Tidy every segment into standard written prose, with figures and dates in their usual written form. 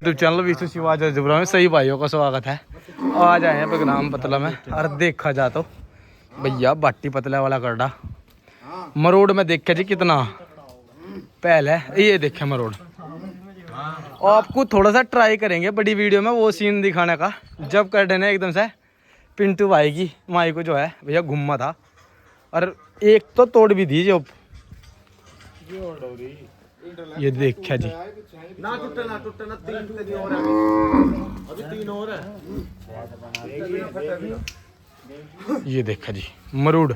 YouTube channel Vishnu Shiva's जबरा में सही भाइयों का स्वागत है। आज आए हैं बगनाम पतला में। और देखा जा तो भैया बाटी पतला वाला करडा मरोड़ में देखा जी कितना पहले ये देखे मरोड़। आपको थोड़ा सा ट्राई करेंगे बड़ी वीडियो में वो सीन दिखाने का जब करडे ने एकदम से पिंटू भाई की माई को जो है भैया घुमा था और एक तो तोड़ भी दी जो ये देखा जी ना टूटे ना तीन और है अभी तीन और है। ये देखा जी मरूड।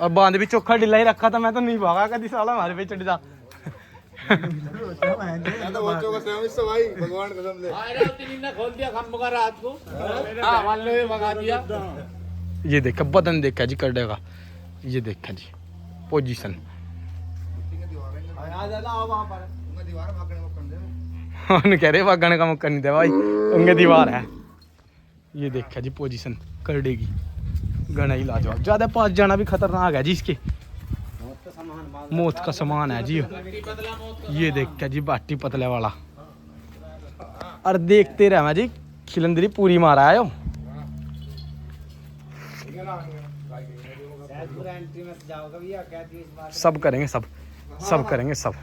अब बांध भी चोखा ढीला ही रखा था, मैं तो नहीं भागा कभी साला हमारे पे चढ़ जा। ये देखा बदन देखा जी करडे का। ये देखा जी पोजीशन कह रहे भागने का मौका नहीं दे भाई, उनके दीवार है। ये देखा जी पोजीशन करडे की गना ही लाजवाब। ज्यादा पास जाना भी खतरनाक है जी, इसके मौत का सामान है जी। ये देखा जी बाटी पतले वाला। और देखते रहे जी खिलंदरी पूरी मारा है। सब करेंगे सब करेंगे सब।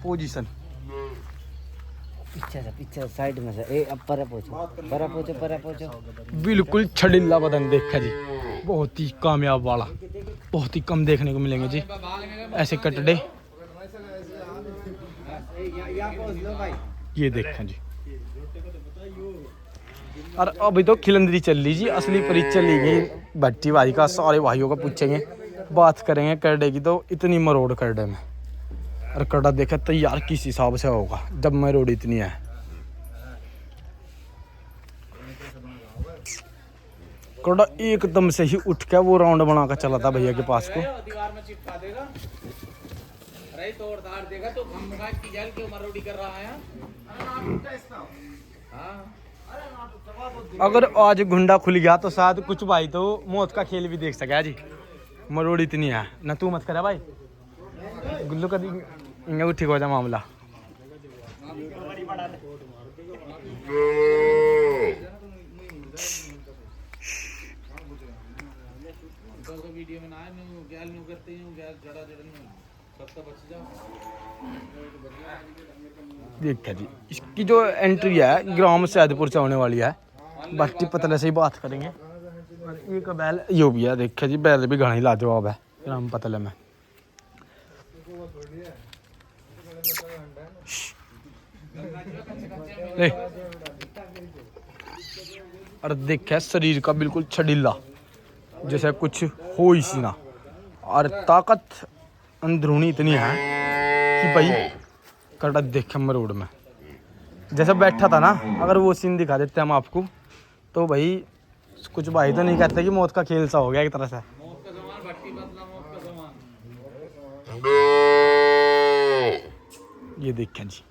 पोजीशन पीछे साइड में से ए अब पर पहुंचो बिल्कुल छड़िल्ला बदन देखा जी। बहुत ही कामयाब वाला, बहुत ही कम देखने को मिलेंगे जी ऐसे कटड़े। ये देखा जी। और अभी तो खिलंदरी चल ली जी, असली परिचय चली गई भट्टी भाई का। सारे भाइयों का पूछेंगे बात करेंगे करडे की। तो इतनी मरोड़ करडे में और करडा देखा तैयार किस हिसाब से होगा जब मरोड़ इतनी है। करडा एकदम से ही उठ के वो राउंड बना कर चला था भैया के पास को। दीवार में चिपका देगा अरे तोड़ ताड़ देगा तो खम्भा की जाल क्यों मरोड़ी कर रहा है। अगर आज गुंडा खुल गया तो शायद कुछ भाई तो मौत का खेल भी देख सके जी। मरोड़ इतनी है ना, तू मत करा भाई गुल्लू का इंगे ठीक हो जाए मामला। वीडियो में ना गैल न्यू करते हैं गैल जड़ा सबका बच जाओ। देखा जी इसकी जो एंट्री है ग्राम सैदपुर से होने वाली है। बाटी पतले से ही बात करेंगे। एक बैल यो भी है देखा जी, बैल भी घना ही लाजवाब है ग्राम पतले में। और देखा शरीर का बिल्कुल छड़ीला जैसे कुछ हो ही सी ना। और ताकत अंदरूनी इतनी है कि भाई करडा देखे मरोड़ में जैसे बैठा था ना। अगर वो सीन दिखा देते हम आपको तो भाई कुछ भाई तो नहीं कहते कि मौत का खेल सा हो गया एक तरह से। ये देखें जी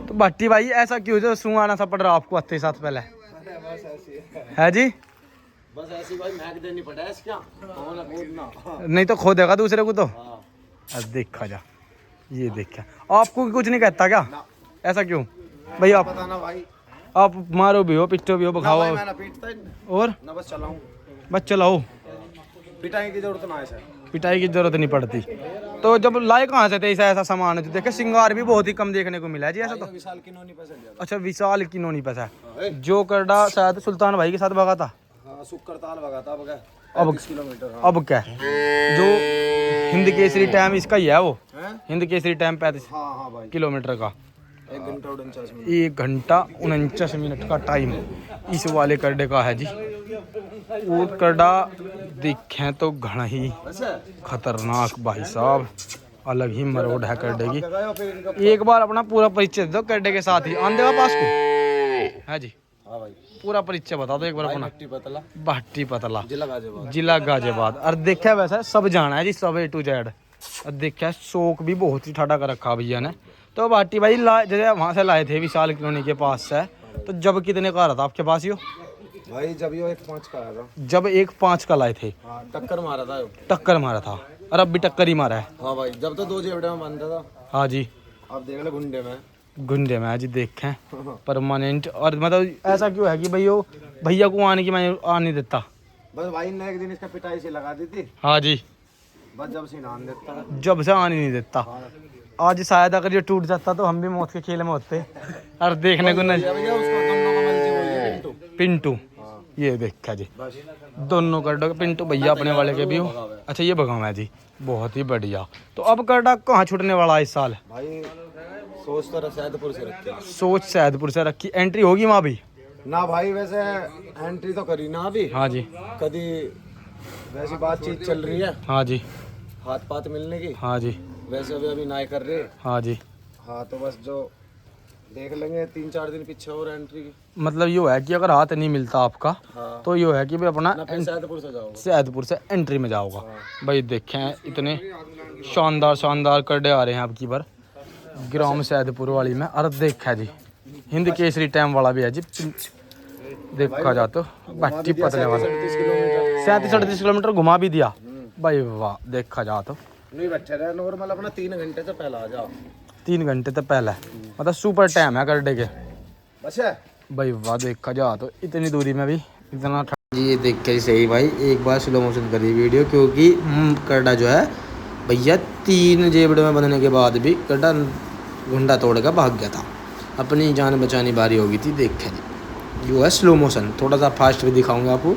तो बाटी भाई ऐसा क्यों जो सुहाना सा पड़ रहा आपको हत्थे साथ पहले है जी। बस ऐसी भाई महक देनी पड़ा है इसका नहीं तो खो देगा दूसरे को तो। अब देखा जा ये देखा आपको कुछ नहीं कहता क्या, ऐसा क्यों भाई? आप बताना भाई, आप मारो भी हो पिटो भी हो बखाओ और ना बस चलाऊं बस चलाओ। पिटाई की जरूरत ना है सर, पिटाई की जरूरत नहीं पड़ती। तो जब लाए कहाँ से थे ऐसा सामान जो देखे श्रृंगार भी बहुत ही कम देखने को मिला है जी ऐसा तो। विशाल किन्होंने पैसा दिया। अच्छा विशाल की नोनी पैसा जो करडा शायद सुल्तान भाई के साथ भगा था। शुक्र ताल भगा था अब 35 किलोमीटर। अब क्या जो हिंद केसरी टाइम इसका ही है वो हिंद केसरी टाइम 35 किलोमीटर का 1 घंटा 49 मिनट का टाइम इस वाले करडे का है जी। वो करडा देखें तो घना ही खतरनाक भाई साहब, अलग ही मरोड़ है करडे की। एक बार अपना पूरा परिचय दो करडे के साथ ही आन देगा पास को है जी। हाँ भाई। पूरा परिचय बता दो एक बार अपना। भट्टी पतला, भाटी पतला, जिला गाजियाबाद। जिला गाजियाबाद। और देखा वैसा सब जाना है जी, सब A to Z। और देखा शौक भी बहुत ही ठाडा कर रखा भैया ने। तो भाटी भाई जैसे वहाँ से लाए थे विशाल कॉलोनी के पास से, तो जब कितने का आ रहा था आपके पास यो? भाई जब यो 1.5 का आया था। जब 1.5 का लाए थे। हाँ, टक्कर मारा था यो। टक्कर मारा था, और अब भी टक्कर ही मारा है। हाँ भाई, जब तो 2 जेबड़े में बांधता था। हाँ जी, अब देख ले गुंडे में। गुंडे में जी देखें परमानेंट। और मतलब ऐसा क्यों है कि भैया को आने की मैं आ नहीं देता? बस भाई ने एक दिन इसका पिटाई से लगा दी थी, हाँ जी, बस जब से नाम देता है। जब से आने नहीं देता। आज शायद अगर ये टूट जाता तो हम भी मौत के खेल में होते। और देखने को नहीं। भैया उसको दोनों का मर्जी बोलिए पिंटू। पिंटू, ये देखा जी दोनों करडा। पिंटू भैया अपने वाले के भी हो। अच्छा ये भगावा है जी, बहुत ही बढ़िया। तो अब करडा कहाँ छूटने वाला है इस साल? भाई सोच तो सैदपुर से रखी। सोच सैदपुर से रखी। एंट्री होगी वहाँ भी? ना भाई, वैसे एंट्री तो करी ना अभी। हाँ जी, कभी वैसी बातचीत चल रही है, हाँ जी, हाथ पात मिलने की। हाँ जी, वैसे अभी ना कर रहे। हाँ जी। हाँ तो बस जो देख लेंगे 3-4 दिन पीछे और एंट्री की। मतलब यो है कि अगर हाथ नहीं मिलता आपका, हाँ। तो यो है कि भाई अपना ना फिर सैदपुर से जाओगे। सैदपुर से एंट्री में जाओगा। भाई देखें इतने शानदार शानदार करडे आ रहे हैं आपकी बार ग्राम सैदपुर वाली में। और देखा जी हिंद केसरी टाइम वाला भी है जी। देखा जा तो भट्टी पतले वाला 37-38 किलोमीटर घुमा भी दिया। भाई वाह, देखा जा तो नहीं बैठे रहे नॉर्मल अपना 3 घंटे से पहले आ जाओ। 3 घंटे तो पहले, मतलब सुपर टाइम है करडे के। बस है भाई वाह, देखा जा तो इतनी दूरी में भी इतना जी। ये देख के सही भाई, एक बार स्लो मोशन करी वीडियो, क्योंकि करडा जो है भैया 3 जेबड़े में बंधने के बाद भी करडा गुंडा तोड़ कर भाग गया था। अपनी जान बचानी बारी होगी थी। देखें जो है स्लो मोशन, थोड़ा सा फास्ट भी दिखाऊंगा आपको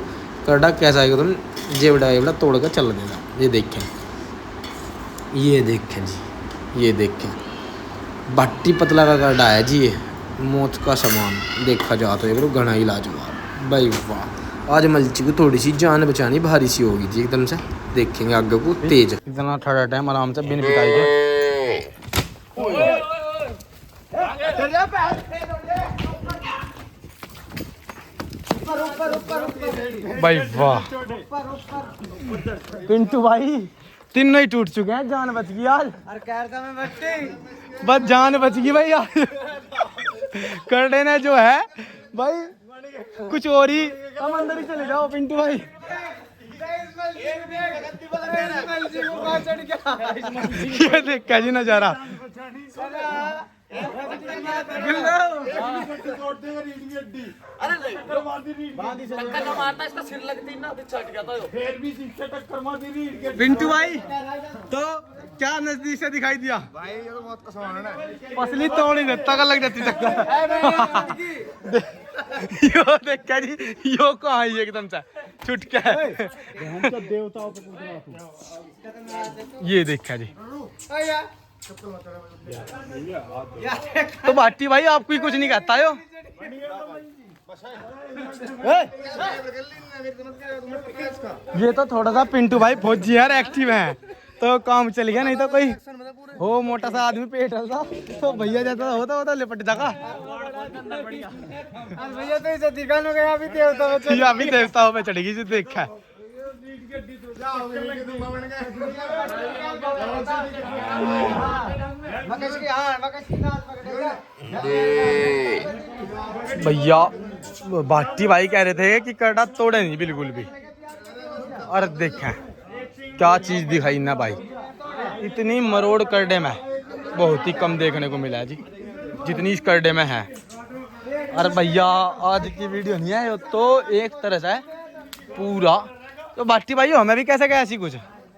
करडा कैसा है एकदम जेबड़ा तोड़ कर चल देगा। ये देखें, ये देखें जी, ये देखें भट्टी पतला का करडा है जी। ये मौत का सामान देखा जा तो ये घना ही लाजवाब। भाई वाह, आज मलची को थोड़ी सी जान बचानी भारी सी होगी जी एकदम से। देखेंगे आगे को तेज इतना ठंडा टाइम आराम से बिन पिटाई के। भाई वाह पिंटू भाई, तीनों ही टूट चुके हैं। जान बच गई आज। बस जान बच गई भाई आज। करडे ने जो है भाई कुछ और ही। हम अंदर ही चले जाओ पिंटू भाई। ये देखा जी नजारा। पिंटू भाई तो क्या नजदीक से दिखाई दिया भाई, ये तो बहुत कसाना है। पसली तोड़ ही देता का लग जाती टक्कर। यो देखा जी, यो कहाँ है एकदम से छुट के। ये देखा जी। तो भाटी भाई आपको ही कुछ नहीं कहता यो। ये तो थोड़ा सा पिंटू भाई फौजी यार एक्टिव है, तो काम चल गया। नहीं तो कोई हो मोटा सा आदमी पेट हल्का तो भैया जाता होता लिपट जागा। भैया तो इसे दिखाने गया अभी या भी देवताओं पे चढ़ेगी जी। देखा भैया भाटी भाई कह रहे थे कि करडा तोड़े नहीं बिल्कुल भी। और देखा क्या चीज दिखाई ना भाई, इतनी मरोड़ करडे में बहुत ही कम देखने को मिला है जी, जितनी इस करडे में है। और भैया आज की वीडियो नहीं है तो एक तरह से पूरा। तो भाटी भाई हमें भी कैसे गया ऐसी कुछ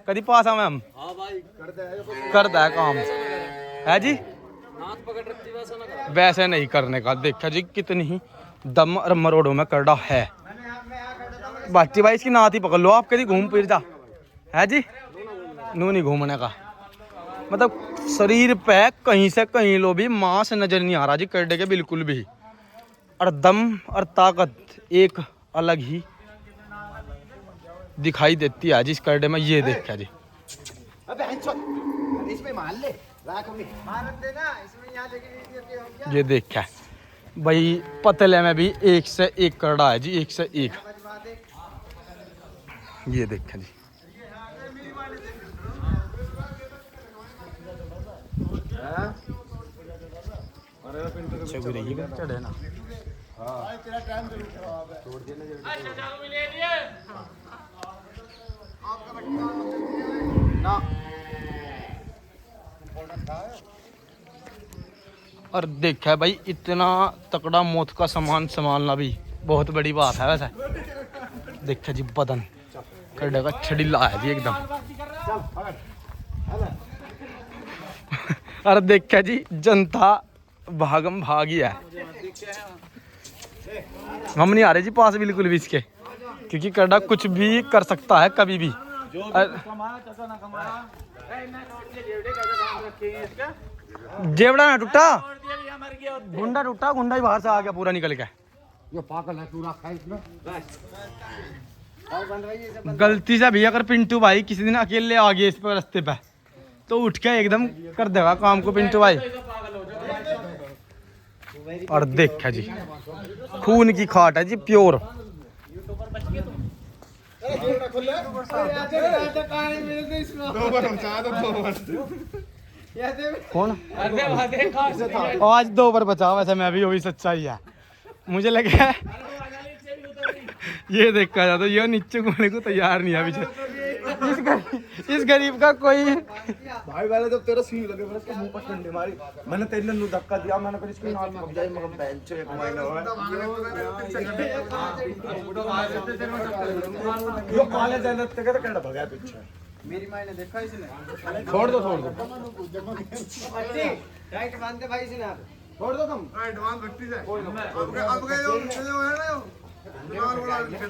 कभी पास हमें हम। हाँ भाई, करता है काम है जी। हाथ पकड़ रखती वैसे नहीं करने का। देखा जी कितनी ही दम और मरोड़ों में करडा है। भाटी भाई इसकी नात ही पकड़ लो आप, कभी घूम फिर जा है जी। नू नहीं घूमने का मतलब शरीर पे कहीं से कहीं लो भी मांस नजर नहीं आ रहा जी करडे के बिल्कुल भी। और दम और ताकत एक अलग ही दिखाई देती है जिस करडे में। ये देखा जी, इसमें मान ले, मार देना इसमें। यहाँ ये देखा भाई पतले में भी 1 से 1 करड़ा है जी, 1 से 1। ये देखें जी, चढ़े ना। और देखा है भाई, इतना तकड़ा मौत का सामान संभालना भी बहुत बड़ी बात है वैसे। देखा जी बदन करने का छड़ीला है जी एकदम। और देखा जी जनता भागम भाग ही है। हम नहीं आ रहे जी पास बिल्कुल भी इसके, क्योंकि करड़ा कुछ भी कर सकता है कभी भी। जेवड़ा ना टूटा, गुंडा टूटा, गुंडा ही बाहर से आ गया पूरा निकल के। ये पागल है, तू रखा है इसमें। गलती से भी अगर पिंटू भाई किसी दिन अकेले आ गए इस पर रास्ते पे, तो उठ के एकदम कर देगा काम को पिंटू भाई। और देखा जी खून की खाट है जी, प्योर। कौन आज 2 ओवर बचा, वैसे मैं भी वही सच्चाई है मुझे लगा। ये देखा जाता ये नीचे घूमने को तैयार नहीं है पीछे। इस गरीब का कोई भाई वाले जब तेरा सीन लगे मैंने इसके मुंह पर डंडे मारी, मैंने तेरे ने धक्का दिया, मैंने फिर इसकी नाक में बजाई, मगर बेंच एक महीना हुआ यो कॉलेज जाने तक तो केड़ा भगा पीछे। मेरी माँ ने देखा इसने। छोड़ दो राइट बांध दे भाई इसने। छोड़ दो तुम एडवांस भट्टी से अब गए जो है ना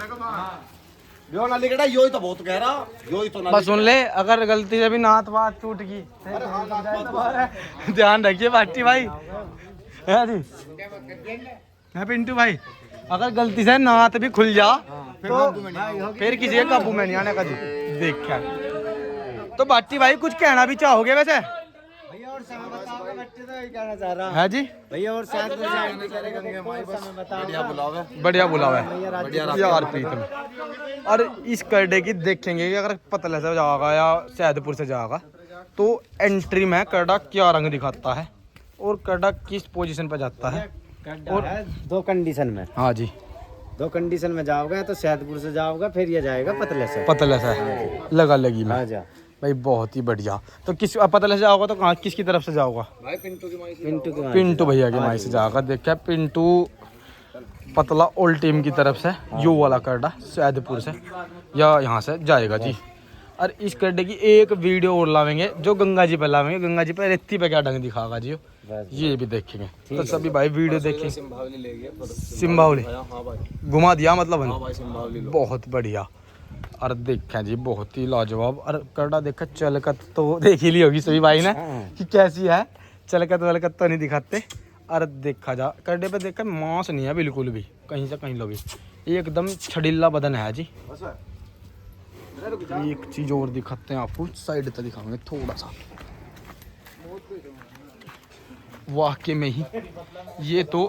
यो ना लिखड़ा, यो ही तो बहुत कह रहा, यो ही तो ना। बस सुन ले, अगर गलती से भी नात वात टूट गई ध्यान रखिए बाटी भाई है जी, है पिंटू भाई। अगर गलती से नात भी खुल जा तो फिर किसी के काबू में नहीं आने का जी। देखा तो बाटी भाई कुछ कहना भी चाहोगे वैसे भैया? और समय बताओगे बच्चे तो यही कहना चाह रहा है जी। भैया। और साथ में जाएंगे करेंगे माई समय बताओ। बढ़िया बुलावा है यार प्रीतम। और इस करडे की देखेंगे कि अगर पतले से जाएगा या सैदपुर से जाएगा तो एंट्री में करडा क्या रंग दिखाता है और करडा किस पोजीशन पर जाता है। और 2 कंडीशन में, हाँ जी 2 कंडीशन में जाओगे तो सैदपुर से जाओगे, फिर ये जाएगा पतले से। पतले से लगा लगी में जा भाई, बहुत ही बढ़िया। तो किस पतले से जाओगा तो कहाँ किसकी तरफ से जाओगा? भाई पिंटू की माई से, पिंटू भैया की माई से जाएगा। देखा पिंटू पतला ओल्ड टीम की तरफ से यू वाला करडा सैदपुर से या यहाँ से जाएगा जी। और इस करडे की एक वीडियो और लावेंगे जो गंगा जी पे लावेंगे। गंगा जी पे रेती पे क्या ढंग दिखागा जी, ये भी देखेंगे। तो सभी भाई वीडियो देखेंगे। सिम्बावली घुमा दिया मतलब बहुत बढ़िया। और देखा जी बहुत ही लाजवाब। और करडा देखा चलकत तो देख ही ली होगी सभी भाई ने कि कैसी है, चलकत वलकत तो नहीं दिखाते। और देखा जा करडे पे देखा मांस नहीं है बिल्कुल भी, कहीं से कहीं लो भी एकदम छड़ीला बदन है जी। एक चीज और दिखाते हैं आपको, साइड तक दिखाएंगे थोड़ा सा। वाकई में ही ये तो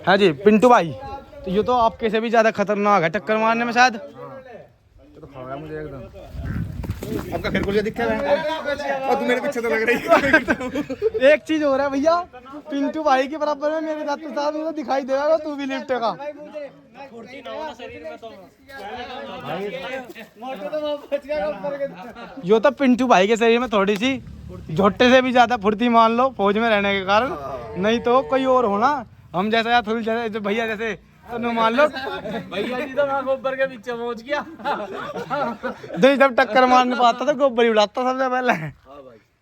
है जी पिंटू भाई। तो ये तो आपके से भी ज्यादा खतरनाक है टक्कर मारने में शायद। तो खाया मुझे एकदम। आपका फिर कुछ दिखा है और तू मेरे पीछे तो लग रही है। एक चीज हो रहा है भैया, पिंटू भाई के बराबर में मेरे दांत साहब में दिखाई देगा, तू भी लिफ्ट का। यो तो पिंटू भाई के शरीर में थोड़ी सी झोटे से भी ज्यादा फुर्ती मान लो फौज में रहने के कारण, नहीं तो कोई और होना हम जैसा या थोड़ी जैसे भैया जैसे तो मान लो भैया जी तो मैं गोबर के पीछे पहुंच गया। दो जब टक्कर मार नहीं पाता तो गोबर ही उड़ाता सबसे पहले।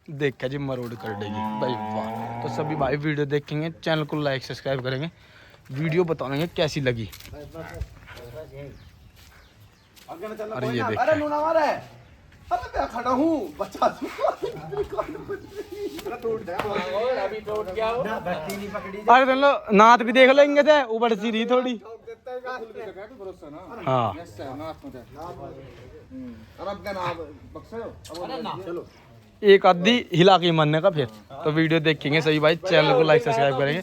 देखा जी मरोड़ कर देगी भाई वाह। तो सभी भाई वीडियो देखेंगे, चैनल को लाइक सब्सक्राइब करेंगे, वीडियो बताएंगे कैसी लगी। अरे ये देख अरे नूना मारे, अरे मैं खड़ा हूँ बचा दूँ। अभी टूट गया वो। अरे देख लो नाथ भी देख लेंगे थे ऊपर सी रही थोड़ी। हाँ चलो एक आधी हिला के मरने का फिर तो वीडियो देखेंगे सभी भाई, चैनल को लाइक सब्सक्राइब करेंगे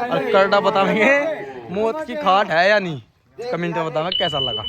और करड़ा बताएंगे मौत की खाट है या नहीं, कमेंट में बताना कैसा लगा।